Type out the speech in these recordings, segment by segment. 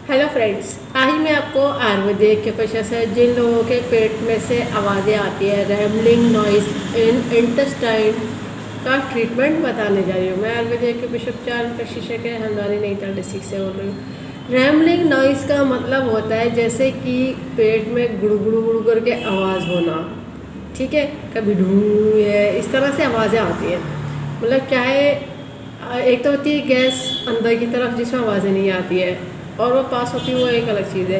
Hello friends, आज मैं आपको आयुर्वेदिक के पेशे से जिन लोगों के पेट में से आवाज़ें आती है, रैमलिंग नॉइस इन इंटेस्टाइन का ट्रीटमेंट बताने जा रही हूँ। मैं आयुर्वेदिक के उपचार प्रशिक्षक है, हल्द्वानी नैनीताल डिस्ट्रिक्ट से बोल रही हूँ। रैमलिंग नॉइस का मतलब होता है जैसे कि पेट में गुड़गुड़ू गुड़ू करके आवाज़ होना, ठीक है। कभी ढूँ है, इस तरह से आवाज़ें आती हैं। मतलब चाहे एक तो होती है गैस अंदर की तरफ जिसमें आवाज़ें नहीं आती है और वो पास होती है, वो एक अलग चीज़ है।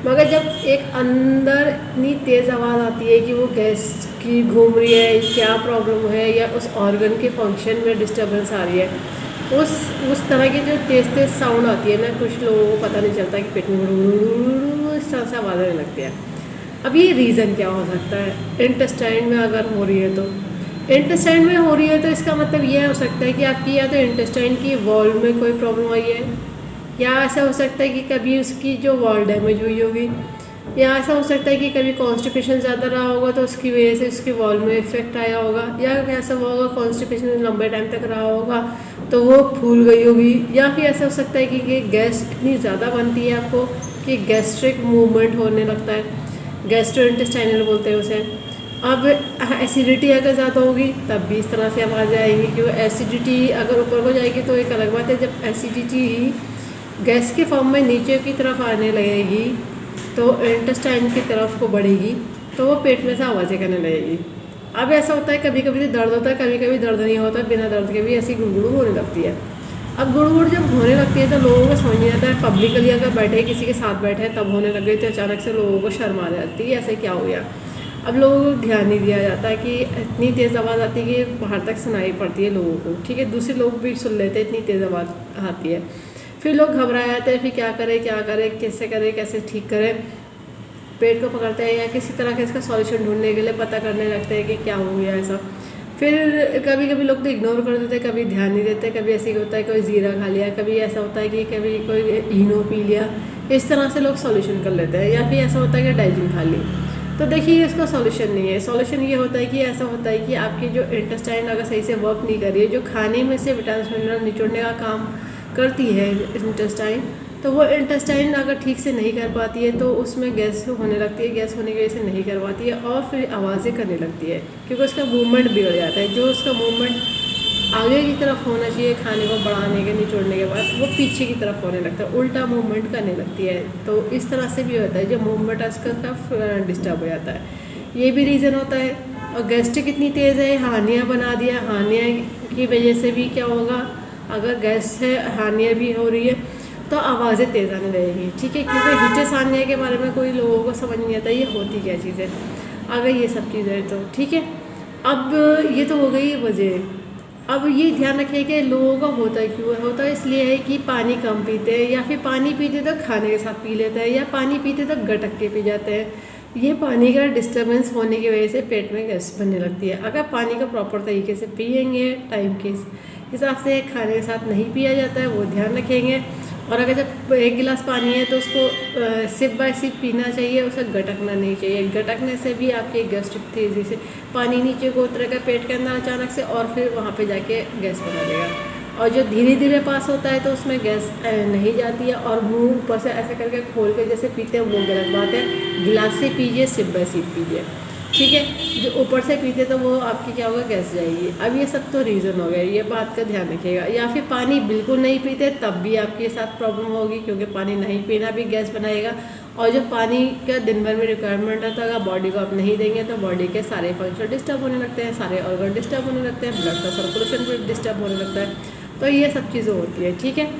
मगर जब एक अंदर इतनी तेज़ आवाज़ आती है कि वो गैस की घूम रही है, क्या प्रॉब्लम है या उस ऑर्गन के फंक्शन में डिस्टर्बेंस आ रही है, उस तरह की जो तेज़ तेज़ साउंड आती है ना, कुछ लोगों को पता नहीं चलता कि पेट में इस तरह से आवाज़ आने लगती है। अब ये रीज़न क्या हो सकता है? इंटेस्टाइन में अगर हो रही है तो इंटेस्टाइन में हो रही है तो इसका मतलब ये हो सकता है कि आपकी या तो इंटेस्टाइन की वॉल में कोई प्रॉब्लम आई है, या ऐसा हो सकता है कि कभी उसकी जो वॉल डैमेज हुई होगी, या ऐसा हो सकता है कि कभी कॉन्स्टिपेशन ज़्यादा रहा होगा तो उसकी वजह से उसकी वॉल में इफेक्ट आया होगा, या ऐसा हुआ होगा कॉन्स्टिपेशन लंबे टाइम तक रहा होगा तो वो फूल गई होगी, या फिर ऐसा हो सकता है कि गैस इतनी ज़्यादा बनती है आपको कि गैस्ट्रिक मूवमेंट होने लगता है, गैस्ट्रोइंटेस्टाइनल बोलते हैं उसे। अब एसिडिटी अगर ज़्यादा होगी तब भी इस तरह से आवाज़ें आएंगी, क्योंकि एसिडिटी अगर ऊपर हो जाएगी तो एक अलग बात है। जब एसिडिटी गैस के फॉर्म में नीचे की तरफ आने लगेगी तो इंटेस्टाइन की तरफ को बढ़ेगी तो वो पेट में से आवाज़ें करने लगेगी। अब ऐसा होता है कभी कभी तो दर्द होता है, कभी कभी दर्द नहीं होता, बिना दर्द के भी ऐसी गुड़गुड़ होने लगती है। अब गुड़गुड़ जब होने लगती है तो लोगों को समझ नहीं आता है, पब्लिकली अगर बैठे किसी के साथ बैठे तब होने लग गई तो अचानक से लोगों को शर्म आ जाती है, ऐसे क्या हो गया। अब लोगों को ध्यान नहीं दिया जाता है कि इतनी तेज़ आवाज़ आती है कि बाहर तक सुनाई पड़ती है लोगों को, ठीक है। दूसरे लोग भी सुन लेते हैं, इतनी तेज़ आवाज़ आती है। फिर लोग घबरा जाते हैं, फिर क्या करें, कैसे करें, कैसे ठीक करें। पेट को पकड़ते हैं या किसी तरह का इसका सॉल्यूशन ढूंढने के लिए पता करने लगते हैं कि क्या हो गया ऐसा। फिर कभी कभी लोग तो इग्नोर कर देते हैं, कभी ध्यान नहीं देते, कभी ऐसे होता है कोई ज़ीरा खा लिया, कभी ऐसा होता है कि कभी कोई इनो पी लिया, इस तरह से लोग सॉल्यूशन कर लेते हैं। या फिर ऐसा होता है कि डाइजिन खा ली। तो देखिए इसका सॉल्यूशन नहीं है। सॉल्यूशन ये होता है कि ऐसा होता है कि आपकी जो इंटेस्टाइन अगर सही से वर्क नहीं कर रही है, जो खाने में से विटामिन मिनरल निचोड़ने का काम करती है इंटेस्टाइन, तो वो इंटेस्टाइन अगर ठीक से नहीं कर पाती है तो उसमें गैस होने लगती है, गैस होने की वजह से नहीं कर पाती है और फिर आवाज़ें करने लगती है, क्योंकि उसका मूवमेंट बिगड़ जाता है। जो उसका मूवमेंट आगे की तरफ होना चाहिए खाने को बढ़ाने के निचोड़ने के बाद, वो पीछे की तरफ होने लगता है, उल्टा मूवमेंट करने लगती है। तो इस तरह से भी होता है, जो मूवमेंट है उसका डिस्टर्ब हो जाता है, ये भी रीज़न होता है। और गैस्ट्रिक कितनी तेज़ है, हानियाँ बना दिया, हानियाँ की वजह से भी क्या होगा, अगर गैस है हानियाँ भी हो रही है तो आवाज़ें तेज़ आने लगेगी, ठीक है। क्योंकि हिचस हानियाँ के बारे में कोई लोगों को समझ नहीं आता ये होती क्या चीज़ है, अगर ये सब चीज़ें तो ठीक है। अब ये तो हो गई वजह। अब ये ध्यान रखिए कि लोगों का होता क्यों होता है, इसलिए है कि पानी कम पीते हैं, या फिर पानी पीते तो खाने के साथ पी लेते हैं, या पानी पीते तो गटक के पी जाते हैं। ये पानी का डिस्टर्बेंस होने की वजह से पेट में गैस बनने लगती है। अगर पानी का प्रॉपर तरीके से पिएंगे, टाइम के हिसाब से खाने के साथ नहीं पिया जाता है, वो ध्यान रखेंगे। और अगर जब एक गिलास पानी है तो उसको सिप बाय सिप पीना चाहिए, उसे गटकना नहीं चाहिए। गटकने से भी आपकी गैस्ट्रिक तेज़ी से पानी नीचे को उतरेगा पेट के अंदर अचानक से, और फिर वहाँ पे जाके गैस बना देगा। और जो धीरे धीरे पास होता है तो उसमें गैस नहीं जाती है, और मुंह ऊपर से ऐसे करके खोल के जैसे पीते हैं वो गलत बात है। गिलास से पीजिए, सिप बाय सिप पीजिए, ठीक है। जो ऊपर से पीते तो वो आपकी क्या होगा, गैस जाएगी। अब ये सब तो रीज़न हो गए, ये बात का ध्यान रखिएगा। या फिर पानी बिल्कुल नहीं पीते तब भी आपके साथ प्रॉब्लम होगी, क्योंकि पानी नहीं पीना भी गैस बनाएगा। और जो पानी का दिन भर में रिक्वायरमेंट है तो अगर बॉडी को आप नहीं देंगे तो बॉडी के सारे फंक्शन डिस्टर्ब होने लगते हैं, सारे ऑर्गन डिस्टर्ब होने लगते हैं, ब्लड का सर्कुलेशन भी डिस्टर्ब होने लगता है। तो ये सब चीज़ें होती है, ठीक है।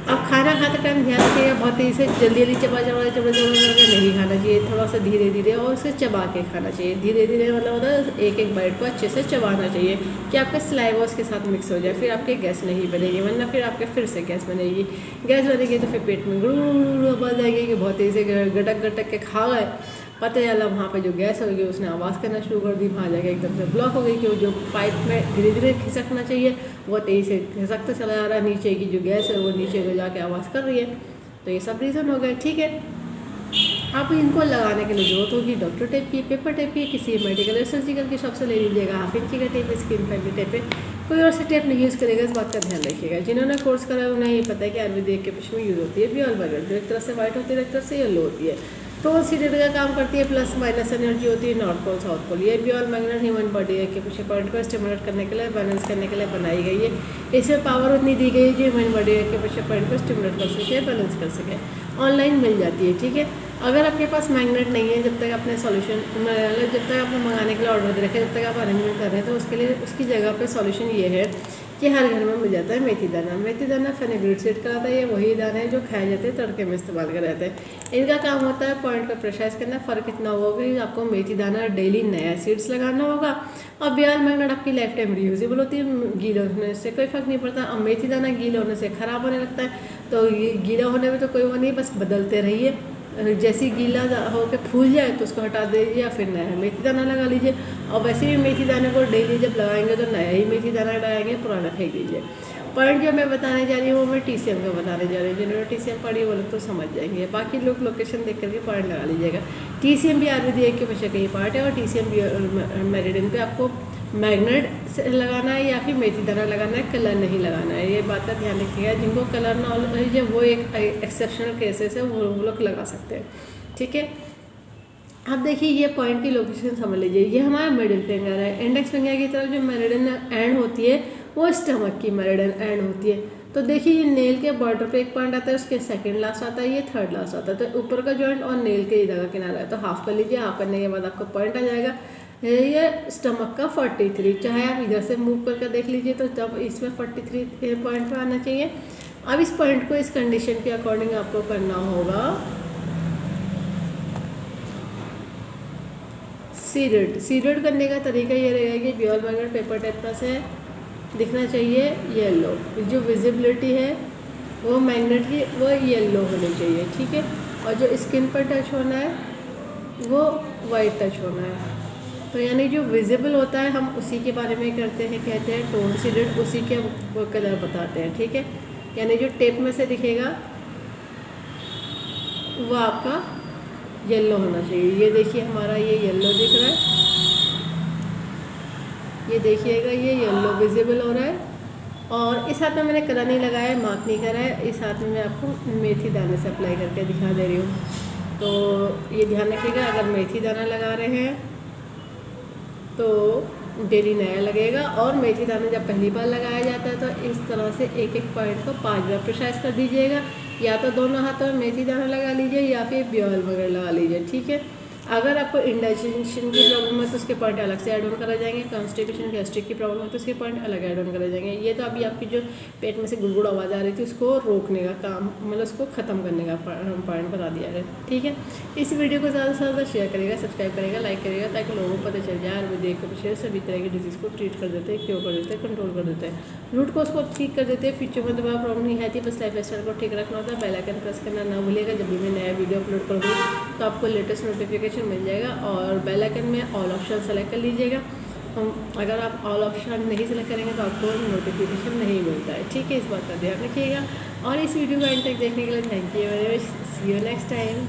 अब खाना खाते टाइम ध्यान रखिएगा, बहुत तेज़ी से जल्दी जल्दी चबा करके नहीं खाना चाहिए, थोड़ा सा धीरे धीरे और उसे चबा के खाना चाहिए। धीरे धीरे मतलब होता है एक एक बाइट को अच्छे से चबाना चाहिए कि आपके सलाइवा उसके साथ मिक्स हो जाए, फिर आपके गैस नहीं बनेगी, वरना फिर आपके फिर से गैस बनेगी। गैस बनेगी तो फिर पेट में गुड़ आवाज़ आएगी कि बहुत तेज़ी से गटक गटक के खा गए, पता चला वहाँ पे जो गैस होगी उसने आवाज़ करना शुरू कर दी, वहाँ जाके एकदम से ब्लॉक हो गई कि जो पाइप में धीरे धीरे खिसकना चाहिए वो तेज़ी से खिसकते चला जा रहा है, नीचे की जो गैस है वो नीचे को जाके आवाज़ कर रही है। तो ये सब रीज़न हो गए, ठीक है। आप इनको लगाने के लिए जरूरत होगी डॉक्टर टेप की, पेपर टेप की, किसी मेडिकल या सर्जिकल की शॉप से ले लीजिएगा। हाफ इंची का टेप, स्किन फ्रेंडली टेप है, कोई और से टेप नहीं यूज़ करेगा, इस बात का ध्यान रखिएगा। जिन्होंने कोर्स करा है उन्हें ये पता है कि आयुर्वेदिक के पिछ में यूज़ होती है बियॉल वगैरह, जो एक तरह से वाइट होती है, एक तरह से येलो होती है। टोन सीडेड का काम करती है, प्लस माइनस एनर्जी होती है, नॉर्थ पोल साउथ पोल। ये बियॉल मैग्नेट ह्यूमन बॉडी के पीछे पॉइंट को स्टिमुलेट करने के लिए, बैलेंस करने के लिए बनाई गई है। इसमें पावर उतनी दी गई है जो ह्यूमन बॉडी के पीछे पॉइंट को स्टिमुलेट कर सके, बैलेंस कर सके। ऑनलाइन मिल जाती है, ठीक है। अगर आपके पास मैग्नेट नहीं है, जब तक आपने सॉल्यूशन जब तक आपने मंगाने के लिए ऑर्डर दे रखे, जब तक आप अरेंजमेंट कर रहे हैं, तो उसके लिए उसकी जगह पे सॉल्यूशन ये है कि हर घर में मिल जाता है मेथी दाना। मेथी दाना फेनेग्रीड सीड का आता है, ये वही दाना है जो खाए जाते हैं, तड़के में इस्तेमाल कर जाते हैं। इनका काम होता है पॉइंट को प्रेशराइज करना। फ़र्क इतना होगा कि आपको मेथी दाना डेली नया सीड्स लगाना होगा, और बियॉल मैग्नेट आपकी लाइफ टाइम रीयूजेबल होती है। गीला होने से कोई फ़र्क नहीं पड़ता। अब मेथी दाना गीला होने से ख़राब होने लगता है, तो गीला होने में तो कोई वो नहीं, बस बदलते रहिए। जैसे गीला हो के फूल जाए तो उसको हटा दीजिए, या फिर नया मेथी दाना लगा लीजिए। और वैसे भी मेथी दाने को डेली जब लगाएंगे तो नया ही मेथी दाना लगाएंगे, पुराना फेंक दीजिए। पॉइंट जो मैं बताने जा रही हूँ वो मैं TCM का बताने जा रही हूँ। जिन्होंने TCM पढ़ी वो लोग तो समझ जाएंगे, बाकी लोग लोकेशन देख करके पॉइंट लगा लीजिएगा। TCM भी आयुर्वेदिक के पीछे का ही पार्ट है, और TCM मेरिडियन पे आपको मैग्नेट से लगाना है या फिर मेथी दाना लगाना है, कलर नहीं लगाना है। ये बात का ध्यान रखिएगा। जिनको कलर नॉलेज है वो एक एक्सेप्शनल केसेस है, वो लोग लगा सकते हैं, ठीक है। अब देखिए ये पॉइंट की लोकेशन समझ लीजिए। ये हमारा मिडिल फिंगर है। इंडेक्स फिंगर की तरफ जो मेरिडियन एंड होती है वो स्टमक की मेरिडियन एंड होती है। तो देखिए ये नेल के बॉर्डर पे एक पॉइंट आता है, उसके सेकंड लास्ट आता है, ये थर्ड लास्ट आता है। तो ऊपर का जॉइंट और नेल के इधर का किनारा है, तो हाफ कर लीजिए। हाफ करने के बाद आपको पॉइंट आ जाएगा। ये स्टमक का 43, चाहे आप इधर से मूव करके देख लीजिए तो तब इसमें 43 पॉइंट पर आना चाहिए। अब इस पॉइंट को इस कंडीशन के अकॉर्डिंग आपको करना होगा सीडेड करने का तरीका ये रहेगा कि बियॉल मैग्नेट पेपर टेप पर से दिखना चाहिए येलो, जो विजिबिलिटी है वो मैग्नेट की वो येलो होनी चाहिए, ठीक है। और जो स्किन पर टच होना है वो वाइट टच होना है। तो यानी जो विजिबल होता है हम उसी के बारे में करते हैं, कहते हैं टोन सीडेड, उसी के वो कलर बताते हैं, ठीक है। यानी जो टेप में से दिखेगा वो आपका येलो होना चाहिए। ये देखिए हमारा ये येलो दिख रहा है, ये देखिएगा ये येलो विजिबल हो रहा है। और इस हाथ में मैंने कलर नहीं लगाया है, मार्क नहीं करा है। इस हाथ में मैं आपको मेथी दाने से अप्लाई करके दिखा दे रही हूँ। तो ये ध्यान रखिएगा, अगर मेथी दाना लगा रहे हैं तो डेली नया लगेगा। और मेथी दाना जब पहली बार लगाया जाता है तो इस तरह से एक एक पॉइंट को 5 बार प्रेशराइज कर दीजिएगा। या तो दोनों हाथों में मेथी दाना लगा लीजिए या फिर बियॉल वगैरह लगा लीजिए, ठीक है। अगर आपको इंडाइजेशन की प्रॉब्लम है तो उसके पॉइंट अलग से ऐड ऑन करा जाएंगे। कॉन्स्टिपेशन गैस्ट्रिक की प्रॉब्लम है तो उसके पॉइंट अलग ऐड ऑन करा जाएंगे। ये तो अभी आपकी जो पेट में से गुड़गुड़ आवाज़ आ रही थी उसको रोकने का काम, मतलब उसको ख़त्म करने का पॉइंट बता दिया है, ठीक है। इस वीडियो को ज़्यादा से ज़्यादा शेयर करेगा, सब्सक्राइब करेगा, लाइक करेगा, ताकि लोगों को पता चल जाए आयुर्वेदिक के पीछे सभी तरह की डिजीज़ को ट्रीट कर देते हैं, क्योर कर देते हैं, कंट्रोल कर देते हैं, रूट कोज को ठीक कर देते हैं। फ्यूचर में दोबारा प्रॉब्लम नहीं आती। बस लाइफ स्टाइल को ठीक रखना होता है। बेल आइकन प्रेस करना ना भूलिएगा। जब भी मैं नया वीडियो अपलोड करूँगी तो आपको लेटेस्ट नोटिफिकेशन मिल जाएगा। और बेल आइकन में ऑल ऑप्शन सेलेक्ट कर लीजिएगा। अगर आप ऑल ऑप्शन नहीं सेलेक्ट करेंगे तो आपको नोटिफिकेशन नहीं मिलता है, ठीक है। इस बात का ध्यान रखिएगा। और इस वीडियो को एंड तक देखने के लिए thank you very much. See you next time.